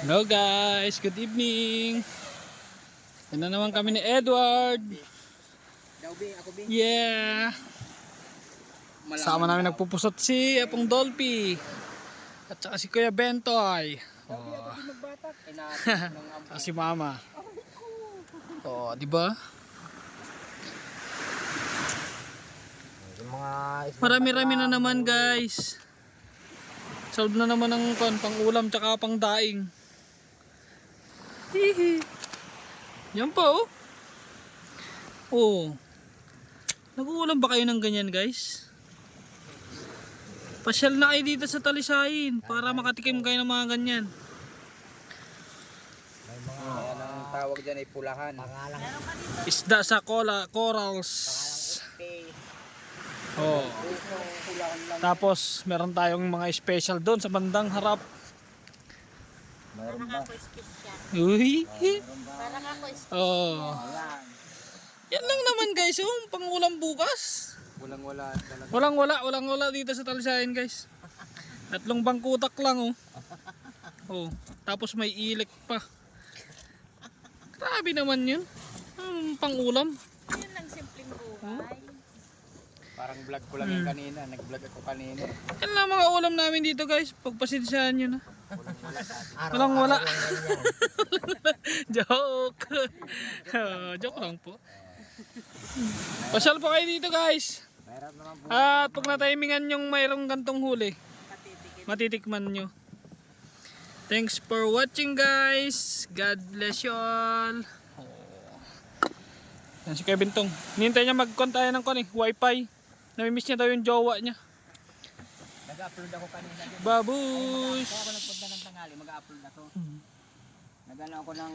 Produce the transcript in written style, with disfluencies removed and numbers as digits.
Hello guys, good evening. Yan na naman kami ni Edward. Yeah. Sama namin nagpupusot si Apong Dolphy. At saka si Kuya Bentoy. Oh. At si Mama. Oh, di ba? Marami-rami na naman guys. Solve na naman ang pang ulam tsaka pang daing. Hihi. Yan pa oh. Oh. Nag-uulam ba kayo ng ganyan guys? Pasyal na kayo dito sa Talisayin para makatikim kayo ng mga ganyan. May mga ang tawag dyan ay pulahan. Isda sa corals. Oh. Tapos meron tayong mga special doon sa bandang harap. Meron ba? Uy. Parang ako is Oh. Yan lang naman guys, oh, pangulam bukas. Walang-wala talaga. Walang-wala dito sa Talisayin guys. 3 bangkutak lang oh. Oh, tapos may ilik pa. Grabe naman 'yun. Pangulam. yun lang simpleng buhay. Parang vlog ko lang yung kanina. Nag-vlog ako kanina. Yan lang mga ulam namin dito guys. Pagpasensyahan nyo na. Walang-wala. Joke. Joke lang po. Pasyal po kayo dito guys. Meron naman po. At pag natimingan yung mayroong gantong huli, matitikman nyo. Thanks for watching guys. God bless you all. Yan si Kevin Tong. Hinintay niya mag-contact ng wifi. Namimiss niya daw yung jowa niya. Nag-upload ako kanina. Babush! Kaya ako nagpunta ng tangali. Mag-upload ako. Nag-ano ako ng